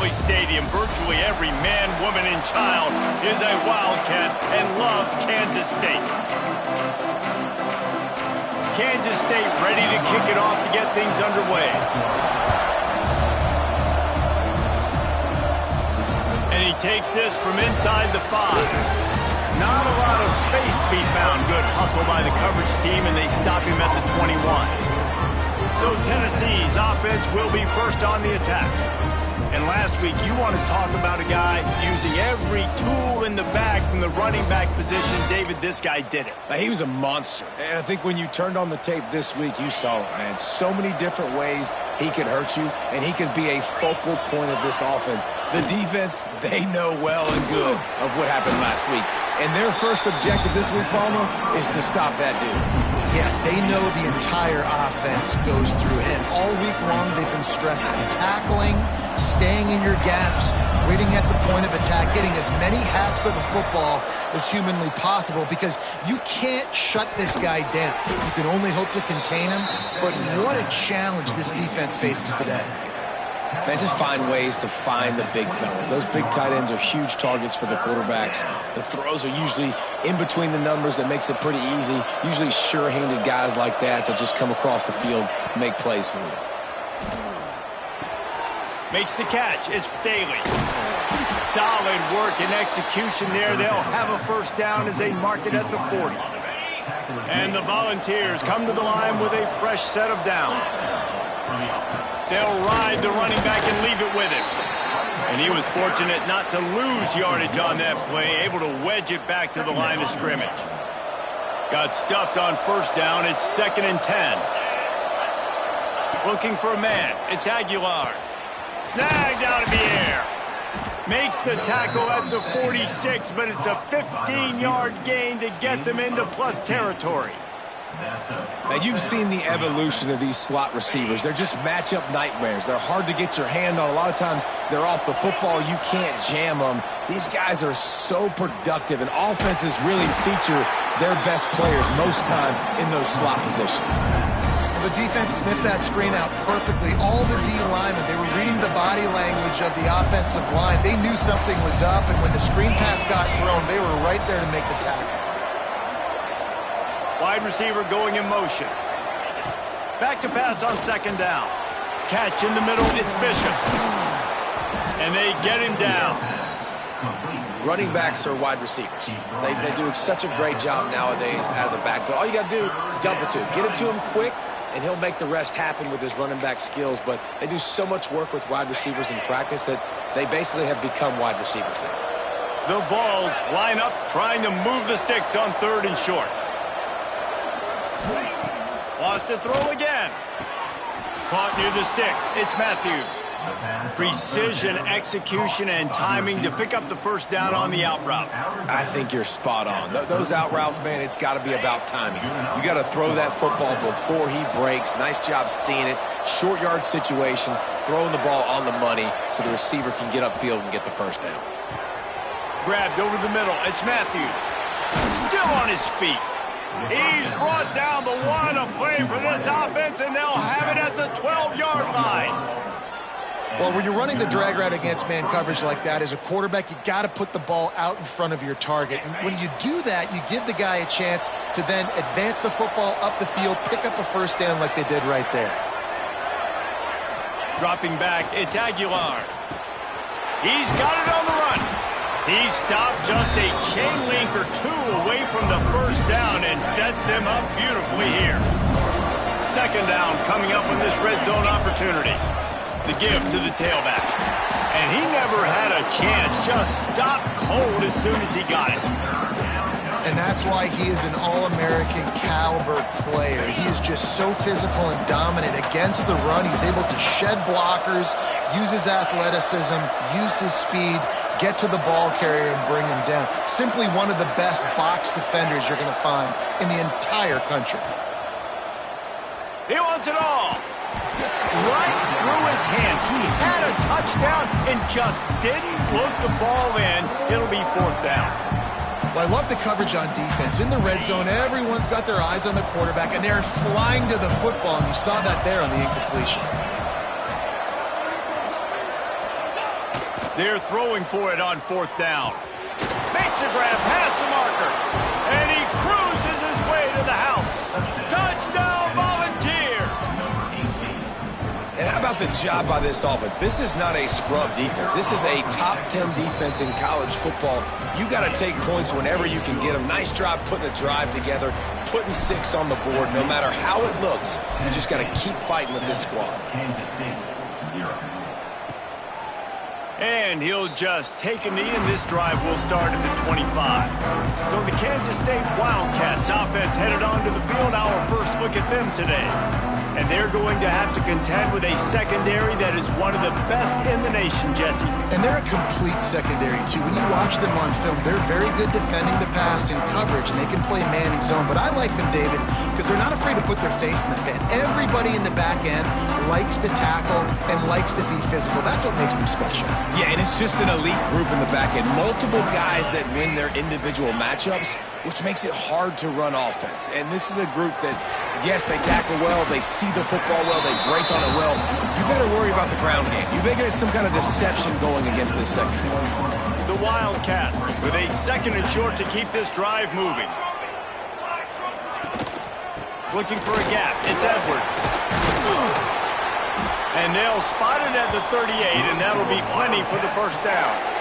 Staley Stadium, virtually every man, woman, and child is a Wildcat and loves Kansas State. Kansas State ready to kick it off to get things underway. And he takes this from inside the 5. Not a lot of space to be found. Good hustle by the coverage team, and they stop him at the 21. So Tennessee's offense will be first on the attack. And last week, you want to talk about a guy using every tool in the bag from the running back position. David, this guy did it. He was a monster. And I think when you turned on the tape this week, you saw it, man. So many different ways he could hurt you, and he could be a focal point of this offense. The defense, they know well and good of what happened last week. And their first objective this week, Palmer, is to stop that dude. Yeah, they know the entire offense goes through him. All week long, they've been stressing tackling, staying in your gaps, waiting at the point of attack, getting as many hats to the football as humanly possible, because you can't shut this guy down. You can only hope to contain him, but what a challenge this defense faces today. Man, just find ways to find the big fellas. Those big tight ends are huge targets for the quarterbacks. The throws are usually in between the numbers. That makes it pretty easy. Usually sure-handed guys like that just come across the field, make plays for you. Makes the catch. It's Staley. Solid work and execution there. They'll have a first down as they mark it at the 40. And the Volunteers come to the line with a fresh set of downs. They'll ride the running back and leave it with him. And he was fortunate not to lose yardage on that play, able to wedge it back to the line of scrimmage. Got stuffed on first down. It's 2nd and 10. Looking for a man. It's Aguilar. Snagged out of the air. Makes the tackle at the 46, but it's a 15-yard gain to get them into plus territory. Now, you've seen the evolution of these slot receivers. They're just matchup nightmares. They're hard to get your hand on. A lot of times, they're off the football. You can't jam them. These guys are so productive, and offenses really feature their best players most time in those slot positions. The defense sniffed that screen out perfectly. All the D linemen, they were reading the body language of the offensive line. They knew something was up, and when the screen pass got thrown, they were right there to make the tackle. Wide receiver going in motion. Back to pass on 2nd down. Catch in the middle, it's Bishop. And they get him down. Running backs are wide receivers. They do such a great job nowadays out of the backfield. All you got to do, dump it to him. Get it to him quick, and he'll make the rest happen with his running back skills. But they do so much work with wide receivers in practice that they basically have become wide receivers now. The Vols line up trying to move the sticks on 3rd and short. Wants to throw again. Caught near the sticks. It's Matthews. Precision, execution, and timing to pick up the first down on the out route. I think you're spot on. Those out routes, man, it's got to be about timing. You got to throw that football before he breaks. Nice job seeing it. Short yard situation, throwing the ball on the money so the receiver can get upfield and get the first down. Grabbed over the middle. It's Matthews. Still on his feet. He's brought down the 1, a play for this offense, and they'll have it at the 12-yard line. Well, when you're running the drag route against man coverage like that, as a quarterback, you got to put the ball out in front of your target. And when you do that, you give the guy a chance to then advance the football up the field, pick up a first down like they did right there. Dropping back, it's Aguilar. He's got it on the run. He stopped just a chain link or 2 away from the first down and sets them up beautifully here. 2nd down coming up on this red zone opportunity. The give to the tailback. And he never had a chance, just stopped cold as soon as he got it. And that's why he is an All-American caliber player. He is just so physical and dominant against the run. He's able to shed blockers, use his athleticism, use his speed, get to the ball carrier and bring him down. Simply one of the best box defenders you're going to find in the entire country. He wants it all. Right through his hands. He had a touchdown and just didn't look the ball in. It'll be 4th down. Well, I love the coverage on defense. In the red zone, everyone's got their eyes on the quarterback, and they're flying to the football, and you saw that there on the incompletion. They're throwing for it on 4th down. Makes a grab past the marker. And he cruises his way to the house. Touchdown, Volunteers! And how about the job by this offense? This is not a scrub defense. This is a top 10 defense in college football. You got to take points whenever you can get them. Nice job putting a drive together, putting 6 on the board. No matter how it looks, you just got to keep fighting with this squad. And he'll just take a knee, and this drive will start at the 25. So the Kansas State Wildcats offense headed onto the field. Our first look at them today. And they're going to have to contend with a secondary that is one of the best in the nation, Jesse. And they're a complete secondary, too. When you watch them on film, they're very good defending the pass and coverage, and they can play man and zone. But I like them, David, because they're not afraid to put their face in the fan. Everybody in the back end likes to tackle and likes to be physical. That's what makes them special. Yeah, and it's just an elite group in the back end. Multiple guys that win their individual matchups, which makes it hard to run offense. And this is a group that, yes, they tackle well, they see the football well, they break on it well. You better worry about the ground game. You better get some kind of deception going against this secondary. The Wildcats with a 2nd and short to keep this drive moving. Looking for a gap. It's Edwards. And they'll spot it at the 38, and that'll be plenty for the 1st down.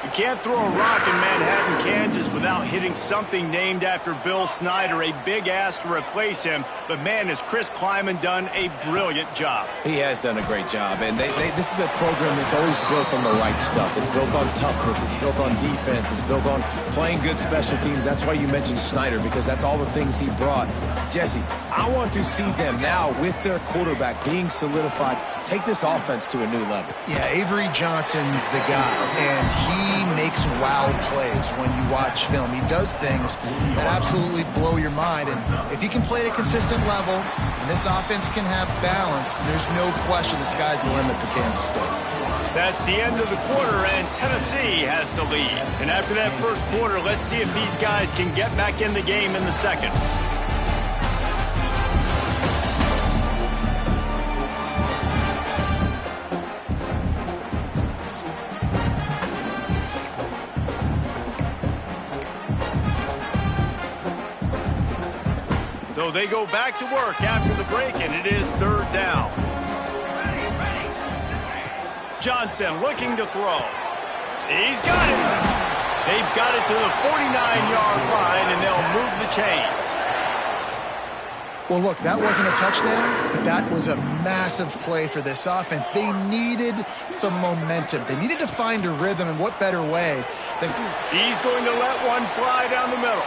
You can't throw a rock in Manhattan, Kansas without hitting something named after Bill Snyder, a big ass to replace him. But, man, has Chris Kleiman done a brilliant job. He has done a great job. And this is a program that's always built on the right stuff. It's built on toughness. It's built on defense. It's built on playing good special teams. That's why you mentioned Snyder, because that's all the things he brought. Jesse, I want to see them now with their quarterback being solidified take this offense to a new level. Yeah, Avery Johnson's the guy, and he makes wow plays when you watch film. He does things that absolutely blow your mind, and if he can play at a consistent level and this offense can have balance, there's no question the sky's the limit for Kansas State. That's the end of the quarter, and Tennessee has the lead. And after that first quarter, let's see if these guys can get back in the game in the second. So they go back to work after the break, and it is 3rd down. Johnson looking to throw. He's got it. They've got it to the 49-yard line, and they'll move the chains. Well, look, that wasn't a touchdown, but that was a massive play for this offense. They needed some momentum. They needed to find a rhythm, and what better way than... He's going to let one fly down the middle.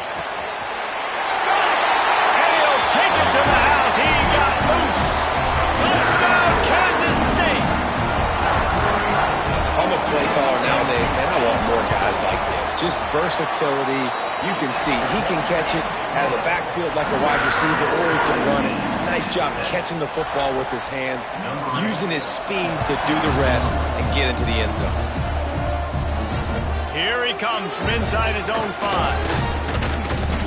Take it to the house. He got loose. Touchdown, Kansas State. If I'm a play caller nowadays, man, I want more guys like this. Just versatility. You can see he can catch it out of the backfield like a wide receiver, or he can run it. Nice job catching the football with his hands, using his speed to do the rest and get into the end zone. Here he comes from inside his own 5.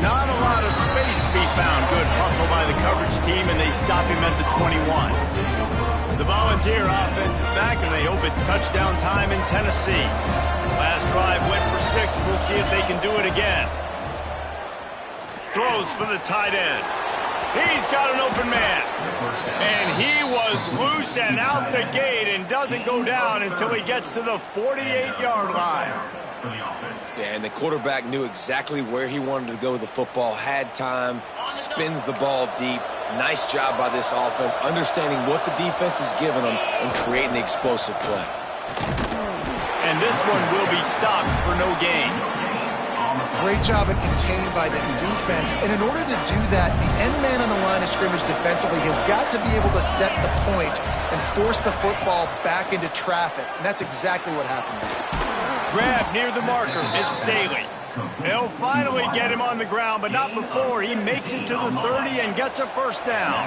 Not a lot of space to be found. Good hustle by the coverage team, and they stop him at the 21. The Volunteer offense is back, and they hope it's touchdown time in Tennessee. Last drive went for 6. We'll see if they can do it again. Throws for the tight end. He's got an open man. And he was loose and out the gate and doesn't go down until he gets to the 48-yard line. Yeah, and the quarterback knew exactly where he wanted to go with the football, had time, spins the ball deep. Nice job by this offense, understanding what the defense is giving them and creating the explosive play. And this one will be stopped for no gain. Great job at containing by this defense. And in order to do that, the end man on the line of scrimmage defensively has got to be able to set the point and force the football back into traffic. And that's exactly what happened. Grab near the marker. It's Staley. They'll finally get him on the ground, but not before he makes it to the 30 and gets a 1st down.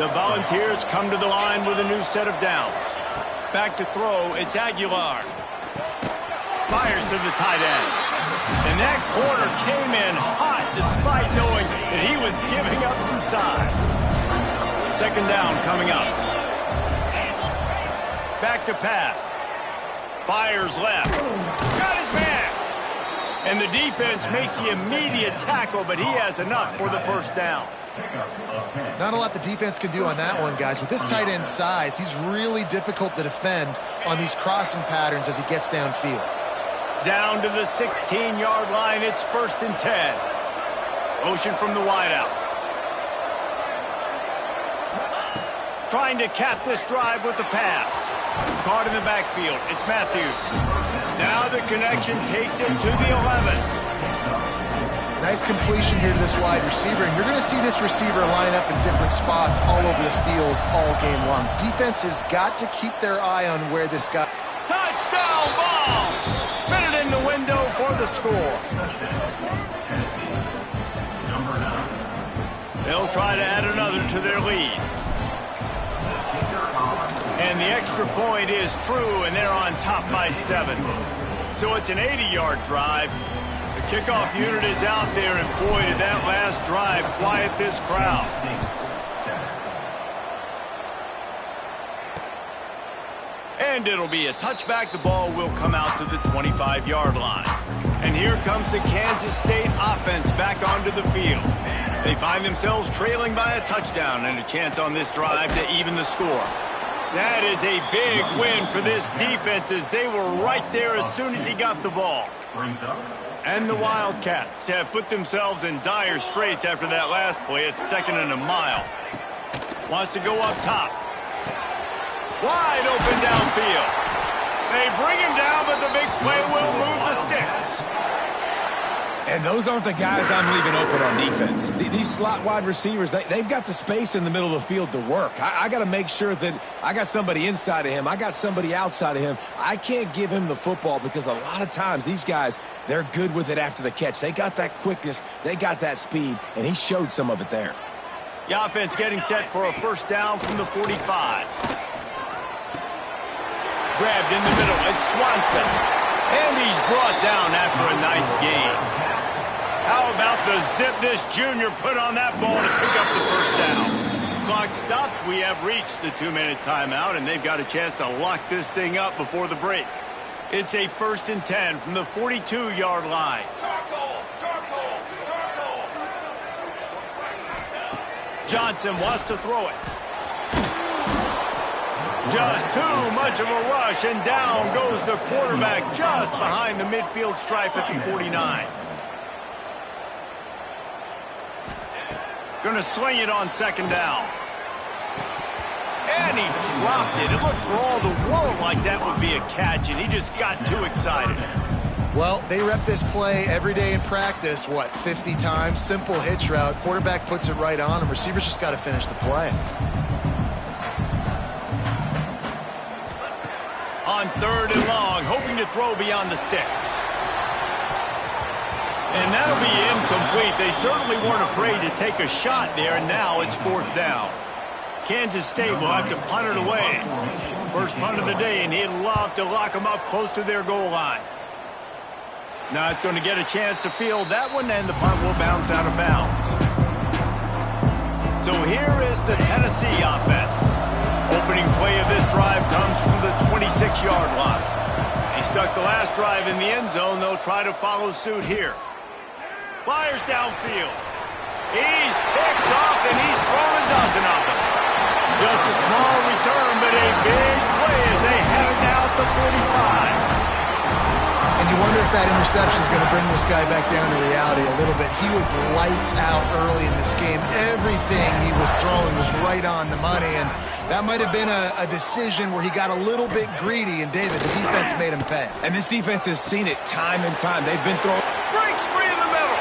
The Volunteers come to the line with a new set of downs. Back to throw. It's Aguilar. Fires to the tight end. And that corner came in hot despite knowing that he was giving up some size. 2nd down coming up. back to pass. Fires left. Got his man. And the defense makes the immediate tackle, but he has enough for the first down. Not a lot the defense can do on that one, guys. With this tight end size, he's really difficult to defend on these crossing patterns as he gets downfield. Down to the 16-yard line, it's 1st and 10. Motion from the wideout. Trying to cap this drive with the pass. Caught in the backfield. It's Matthews. Now the connection takes him to the 11. Nice completion here to this wide receiver, and you're going to see this receiver line up in different spots all over the field all game long. Defense has got to keep their eye on where this guy... Touchdown ball! Fit it in the window for the score. They'll try to add another to their lead. And the extra point is true, and they're on top by 7. So it's an 80-yard drive. The kickoff unit is out there, and boy, did that last drive quiet this crowd. And it'll be a touchback. The ball will come out to the 25-yard line. And here comes the Kansas State offense back onto the field. They find themselves trailing by a touchdown and a chance on this drive to even the score. That is a big win for this defense as they were right there as soon as he got the ball. And the Wildcats have put themselves in dire straits after that last play. It's 2nd and a mile. Wants to go up top. Wide open downfield. They bring him down, but the big play will move the sticks. And those aren't the guys I'm leaving open on defense. These slot wide receivers, they've got the space in the middle of the field to work. I got to make sure that I got somebody inside of him. I got somebody outside of him. I can't give him the football because a lot of times these guys, they're good with it after the catch. They got that quickness. They got that speed, and he showed some of it there. The offense getting set for a first down from the 45. Grabbed in the middle. It's Swanson. And he's brought down after a nice gain. How about the zip this junior put on that ball to pick up the first down? Clock stops. We have reached the 2-minute timeout, and they've got a chance to lock this thing up before the break. It's a 1st and 10 from the 42-yard line. Johnson wants to throw it. Just too much of a rush, and down goes the quarterback just behind the midfield stripe at the 49. Going to sling it on 2nd down. And he dropped it. It looked for all the world like that would be a catch, and he just got too excited. Well, they rep this play every day in practice, 50 times? Simple hitch route. Quarterback puts it right on him. Receivers just got to finish the play. On 3rd and long, hoping to throw beyond the sticks. And that'll be incomplete. They certainly weren't afraid to take a shot there, and now it's 4th down. Kansas State will have to punt it away. First punt of the day, and he'd love to lock them up close to their goal line. Not going to get a chance to field that one, and the punt will bounce out of bounds. So here is the Tennessee offense. Opening play of this drive comes from the 26-yard line. He stuck the last drive in the end zone. They'll try to follow suit here. Fires downfield. He's picked off, and he's thrown a dozen of them. Just a small return, but a big play as they have it now at the 45. And you wonder if that interception is going to bring this guy back down to reality a little bit. He was lights out early in this game. Everything he was throwing was right on the money, and that might have been a decision where he got a little bit greedy, and David, the defense made him pay. And this defense has seen it time and time. They've been throwing... Breaks free in the middle.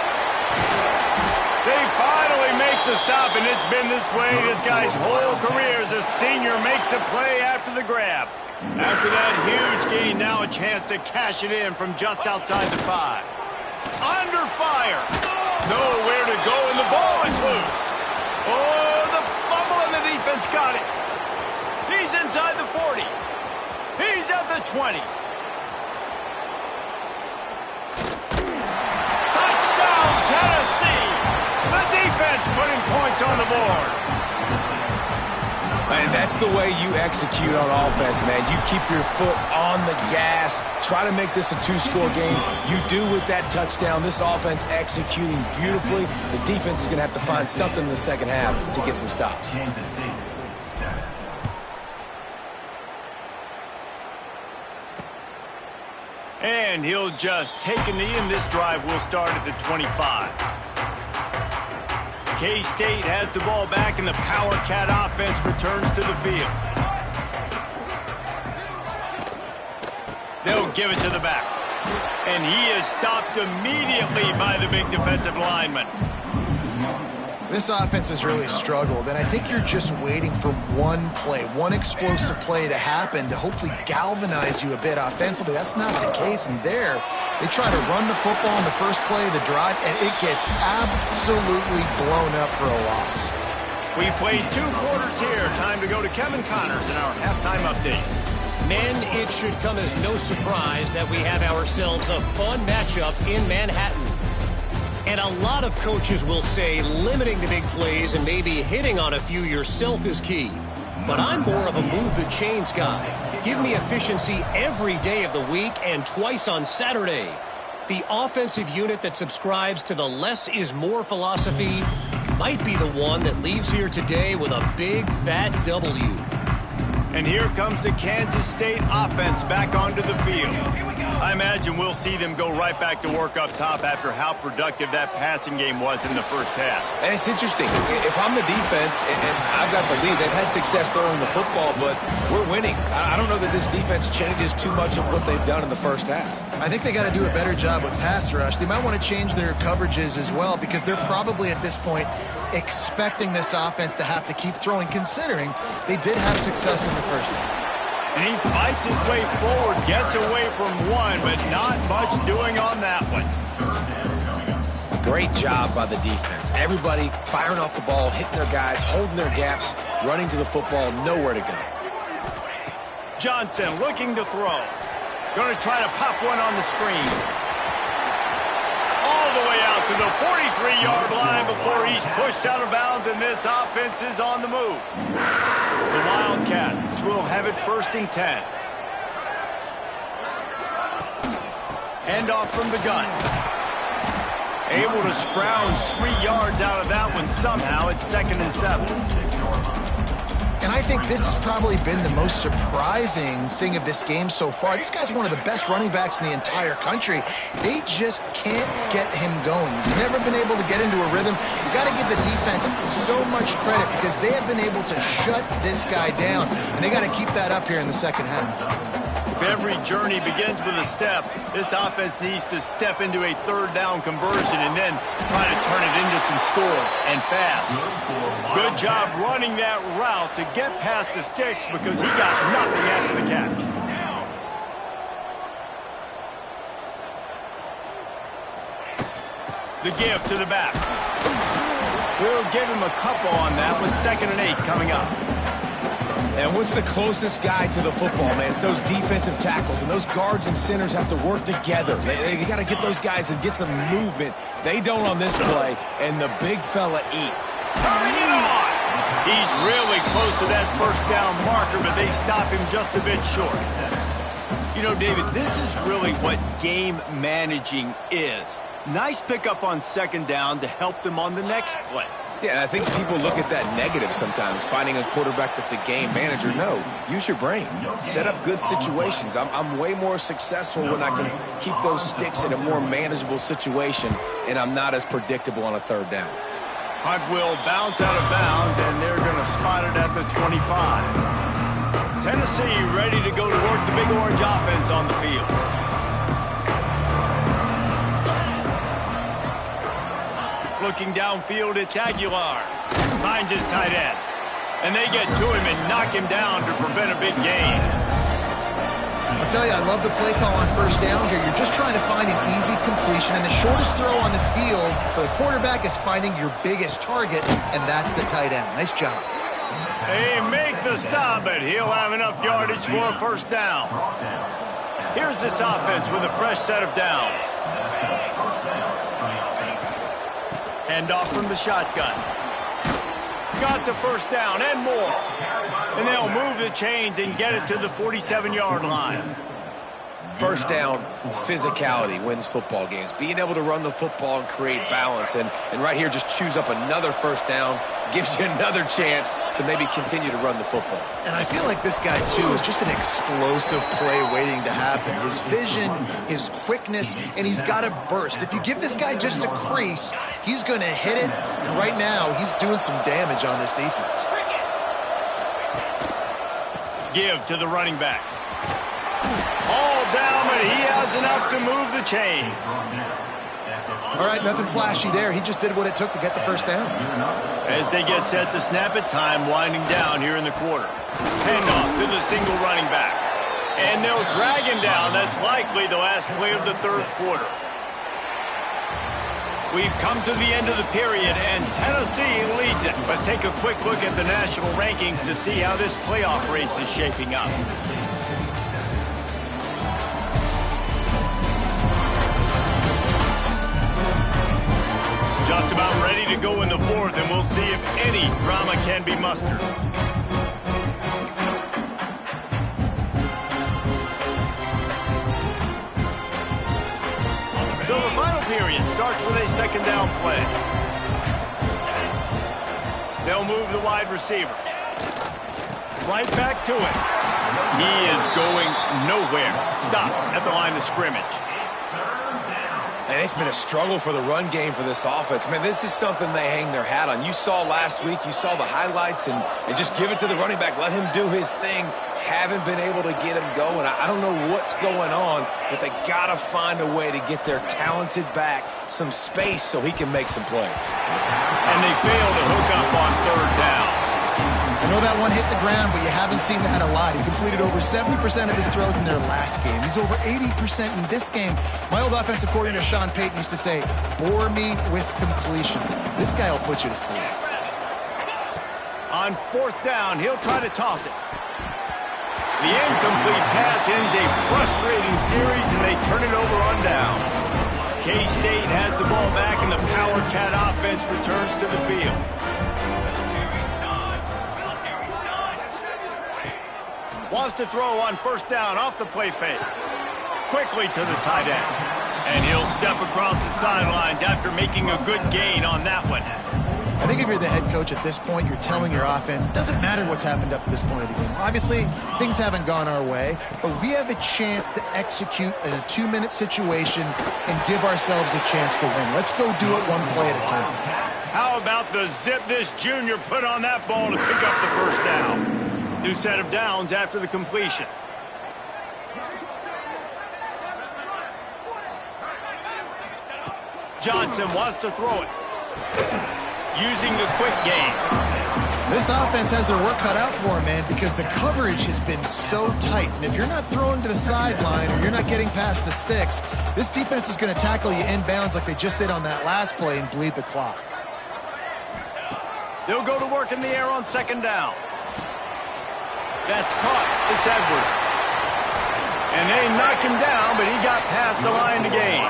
They finally make the stop, and it's been this way this guy's whole career as a senior makes a play after the grab. After that huge gain, now a chance to cash it in from just outside the 5. Under fire. Nowhere to go, and the ball is loose. Oh, the fumble, and the defense got it. He's inside the 40. He's at the 20. Touchdown, Tennessee. The defense putting points on the board. And that's the way you execute on offense, man. You keep your foot on the gas. Try to make this a two-score game. You do with that touchdown. This offense executing beautifully. The defense is going to have to find something in the second half to get some stops. And he'll just take a knee, and this drive will start at the 25. K-State has the ball back, and the Power Cat offense returns to the field. They'll give it to the back. And he is stopped immediately by the big defensive lineman. This offense has really struggled, and I think you're just waiting for one play, one explosive play to happen to hopefully galvanize you a bit offensively. That's not the case, and there they try to run the football in the first play of the drive, and it gets absolutely blown up for a loss. We played 2 quarters here. Time to go to Kevin Connors in our halftime update. Men, it should come as no surprise that we have ourselves a fun matchup in Manhattan. And a lot of coaches will say limiting the big plays and maybe hitting on a few yourself is key. But I'm more of a move the chains guy. Give me efficiency every day of the week and twice on Saturday. The offensive unit that subscribes to the less is more philosophy might be the one that leaves here today with a big fat W. And here comes the Kansas State offense back onto the field. I imagine we'll see them go right back to work up top after how productive that passing game was in the first half. And it's interesting. If I'm the defense and I've got the lead, they've had success throwing the football, but we're winning. I don't know that this defense changes too much of what they've done in the first half. I think they got to do a better job with pass rush. They might want to change their coverages as well, because they're probably at this point expecting this offense to have to keep throwing, considering they did have success in the first half. And he fights his way forward, gets away from one, but not much doing on that one. Great job by the defense. Everybody firing off the ball, hitting their guys, holding their gaps, running to the football, nowhere to go. Johnson looking to throw. Going to try to pop one on the screen. All the way out to the 43-yard line before he's pushed out of bounds, and this offense is on the move. The Wildcats will have it 1st and 10. Handoff from the gun. Able to scrounge 3 yards out of that one somehow. It's 2nd and 7. And I think this has probably been the most surprising thing of this game so far. This guy's one of the best running backs in the entire country. They just can't get him going. He's never been able to get into a rhythm. You got to give the defense so much credit, because they have been able to shut this guy down. And they got to keep that up here in the second half. If every journey begins with a step, this offense needs to step into a 3rd down conversion and then try to turn it into some scores, and fast. Good job running that route to get past the sticks, because he got nothing after the catch. The give to the back. We'll give him a couple on that with 2nd and 8 coming up. And what's the closest guy to the football, man? It's those defensive tackles, and those guards and centers have to work together. They got to get those guys and get some movement. They don't on this play, and the big fella eat. Turning it on! He's really close to that 1st down marker, but they stop him just a bit short. You know, David, this is really what game managing is. Nice pickup on 2nd down to help them on the next play. Yeah, and I think people look at that negative sometimes, finding a quarterback that's a game manager. No, use your brain. Set up good situations. I'm way more successful when I can keep those sticks in a more manageable situation, and I'm not as predictable on a 3rd down. Hunt will bounce out of bounds, and they're going to spot it at the 25. Tennessee ready to go to work the Big Orange offense on the field. Looking downfield, it's Aguilar. Finds his tight end. And they get to him and knock him down to prevent a big gain. I'll tell you, I love the play call on 1st down here. You're just trying to find an easy completion, and the shortest throw on the field for the quarterback is finding your biggest target, and that's the tight end. Nice job. They make the stop, but he'll have enough yardage for a 1st down. Here's this offense with a fresh set of downs. Hand off from the shotgun. got the first down and more. And they'll move the chains and get it to the 47-yard line. First down, physicality wins football games. Being able to run the football and create balance. And right here, just choose up another first down, gives you another chance to maybe continue to run the football. And I feel like this guy, too, is just an explosive play waiting to happen. His vision, his quickness, and he's got a burst. If you give this guy just a crease, he's going to hit it. And right now, he's doing some damage on this defense. Give to the running back. All down, but he has enough to move the chains. All right, nothing flashy there. He just did what it took to get the first down. As they get set to snap it, time winding down here in the quarter. Handoff to the single running back. And they'll drag him down. That's likely the last play of the third quarter. We've come to the end of the period, and Tennessee leads it. Let's take a quick look at the national rankings to see how this playoff race is shaping up. Just about ready to go in the fourth, and we'll see if any drama can be mustered. So the final period starts with a second down play. They'll move the wide receiver. Right back to it. He is going nowhere. Stop at the line of scrimmage. And it's been a struggle for the run game for this offense. Man, this is something they hang their hat on. You saw last week, you saw the highlights, and just give it to the running back. Let him do his thing. Haven't been able to get him going. I don't know what's going on, but they got to find a way to get their talented back some space so he can make some plays. And they fail to hook up on third down. I know that one hit the ground, but you haven't seen that a lot. He completed over 70% of his throws in their last game. He's over 80% in this game. My old offensive coordinator, Sean Payton, used to say, bore me with completions. This guy will put you to sleep. On fourth down, he'll try to toss it. The incomplete pass ends a frustrating series, and they turn it over on downs. K-State has the ball back, and the Power Cat offense returns to the field. Wants to throw on first down off the play fake. Quickly to the tight end. And he'll step across the sidelines after making a good gain on that one. I think if you're the head coach at this point, you're telling your offense, it doesn't matter what's happened up to this point of the game. Obviously, things haven't gone our way, but we have a chance to execute in a 2-minute situation and give ourselves a chance to win. Let's go do it one play at a time. How about the zip this junior put on that ball to pick up the first down? New set of downs after the completion. Johnson wants to throw it. Using the quick game. This offense has their work cut out for them, man, because the coverage has been so tight. And if you're not throwing to the sideline or you're not getting past the sticks, this defense is going to tackle you inbounds like they just did on that last play and bleed the clock. They'll go to work in the air on second down. That's caught. It's Edwards. And they knock him down, but he got past the line to gain.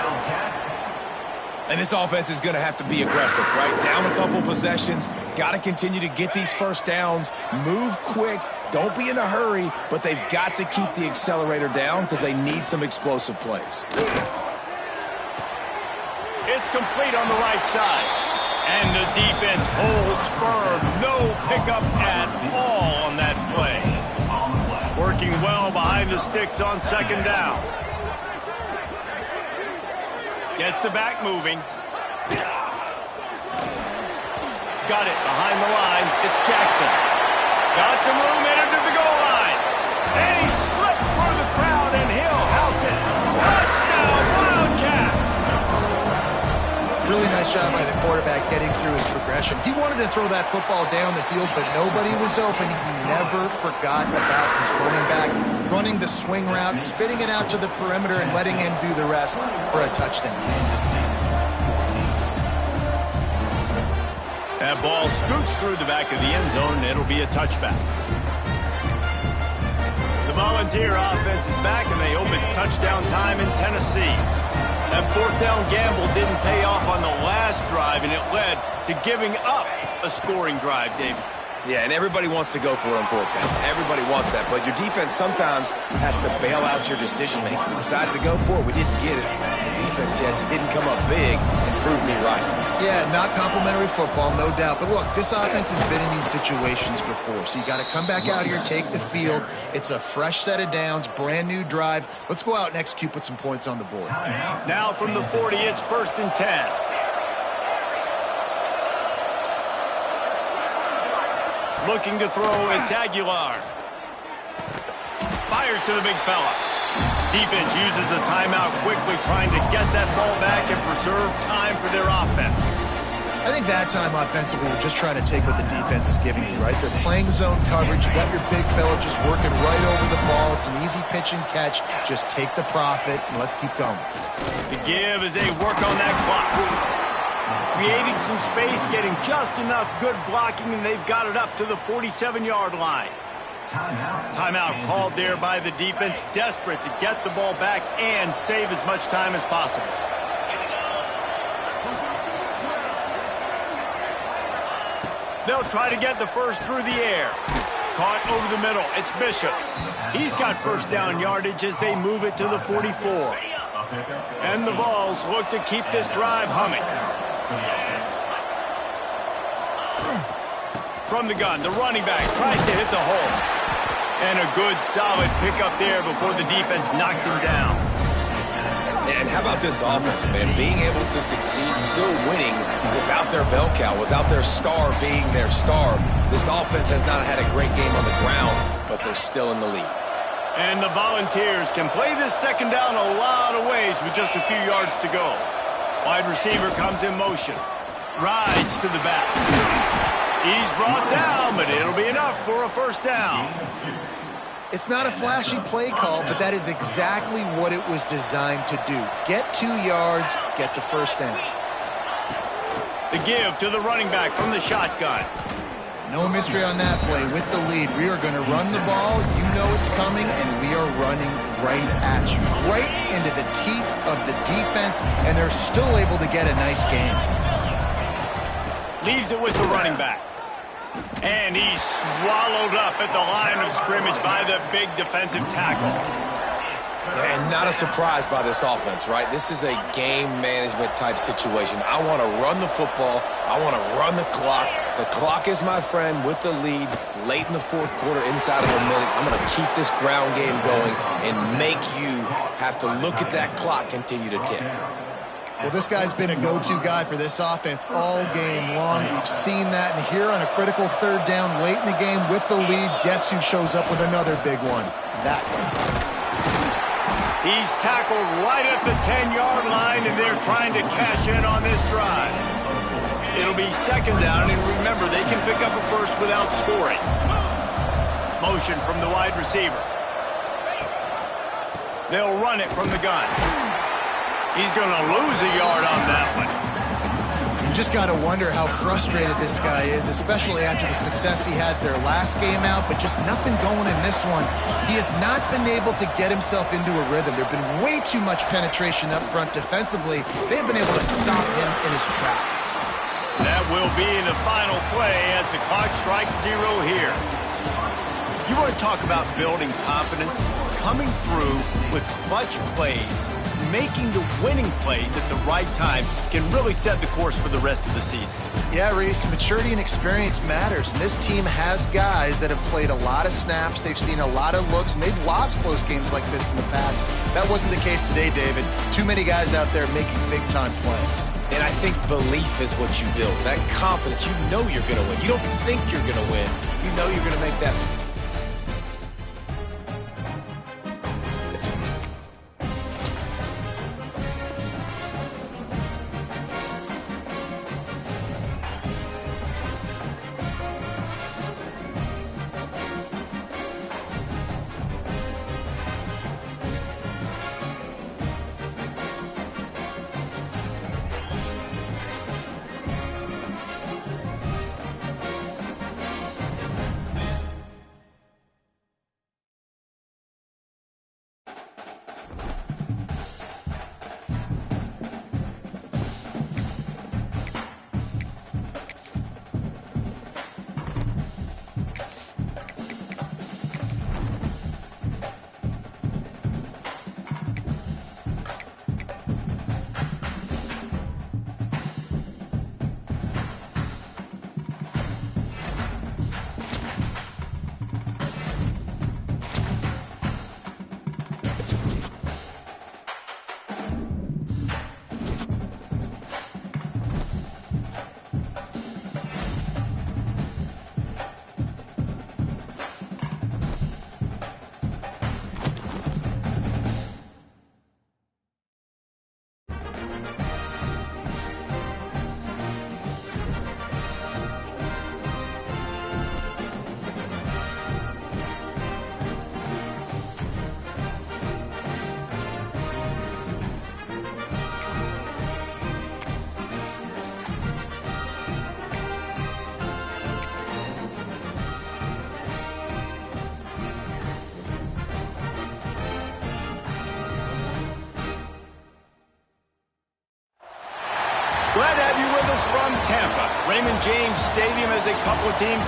And this offense is going to have to be aggressive, right? Down a couple possessions. Got to continue to get these first downs. Move quick. Don't be in a hurry, but they've got to keep the accelerator down because they need some explosive plays. It's complete on the right side. And the defense holds firm. No pickup at all on that play. Working well behind the sticks on second down. Gets the back moving. Got it behind the line. It's Jackson. Got some room entered to the goal line. And he slipped through the crowd, and he'll house it. Touchdown, Wildcats! Really nice job by the quarterback getting through his progression. He wanted to throw that football down the field, but nobody was open. He never forgot about his running back, running the swing route, spitting it out to the perimeter, and letting him do the rest for a touchdown. That ball scoots through the back of the end zone, and it'll be a touchback. The Volunteer offense is back, and they hope it's touchdown time in Tennessee. That fourth down gamble didn't pay off on the last drive, and it led to giving up a scoring drive, David. Yeah, and everybody wants to go for it on fourth down. Everybody wants that, but your defense sometimes has to bail out your decision-making. We decided to go for it. We didn't get it. The defense, Jesse, didn't come up big and prove me right. Yeah, not complimentary football, no doubt. But look, this offense has been in these situations before, so you got to come back out here, take the field. It's a fresh set of downs, brand new drive. Let's go out and execute, put some points on the board. Now from the 40, it's 1st and 10. Looking to throw, it's Aguilar. Fires to the big fella. Defense uses a timeout quickly, trying to get that ball back and preserve time for their offense. I think that time offensively, we're just trying to take what the defense is giving you, right? They're playing zone coverage. You got your big fella just working right over the ball. It's an easy pitch and catch. Just take the profit, and let's keep going. The give as they work on that clock. Creating some space, getting just enough good blocking, and they've got it up to the 47-yard line. Timeout called there by the defense, desperate to get the ball back and save as much time as possible. They'll try to get the first through the air. Caught over the middle. It's Bishop. He's got first down yardage as they move it to the 44. And the Vols look to keep this drive humming. From the gun, the running back tries to hit the hole. And a good, solid pickup there before the defense knocks him down. And how about this offense, man? Being able to succeed, still winning without their bell cow, without their star being their star. This offense has not had a great game on the ground, but they're still in the lead. And the Volunteers can play this second down a lot of ways with just a few yards to go. Wide receiver comes in motion. Rides to the back. He's brought down, but it'll be enough for a first down. It's not a flashy play call, but that is exactly what it was designed to do. Get 2 yards, get the first down. The give to the running back from the shotgun. No mystery on that play. With the lead, we are going to run the ball. You know it's coming, and we are running right at you. Right into the teeth of the defense, and they're still able to get a nice game. Leaves it with the running back. And he's swallowed up at the line of scrimmage by the big defensive tackle. And not a surprise by this offense, right? This is a game management type situation. I want to run the football. I want to run the clock. The clock is my friend with the lead late in the fourth quarter, inside of a minute. I'm going to keep this ground game going and make you have to look at that clock continue to tick. Well, this guy's been a go-to guy for this offense all game long. We've seen that, and here on a critical third down late in the game with the lead, guess who shows up with another big one? That guy. He's tackled right at the 10-yard line, and they're trying to cash in on this drive. It'll be second down, and remember, they can pick up a first without scoring. Motion from the wide receiver. They'll run it from the gun. He's going to lose a yard on that one. You just got to wonder how frustrated this guy is, especially after the success he had their last game out, but just nothing going in this one. He has not been able to get himself into a rhythm. There have been way too much penetration up front defensively. They've been able to stop him in his tracks. That will be the final play as the clock strikes 0 here. You want to talk about building confidence? Coming through with clutch plays, making the winning plays at the right time can really set the course for the rest of the season. Yeah, Reese, maturity and experience matters. And this team has guys that have played a lot of snaps. They've seen a lot of looks, and they've lost close games like this in the past. That wasn't the case today, David. Too many guys out there making big-time plays. And I think belief is what you build. That confidence, you know you're going to win. You don't think you're going to win. You know you're going to make that Glad to have you with us from Tampa. Raymond James Stadium has a couple of teams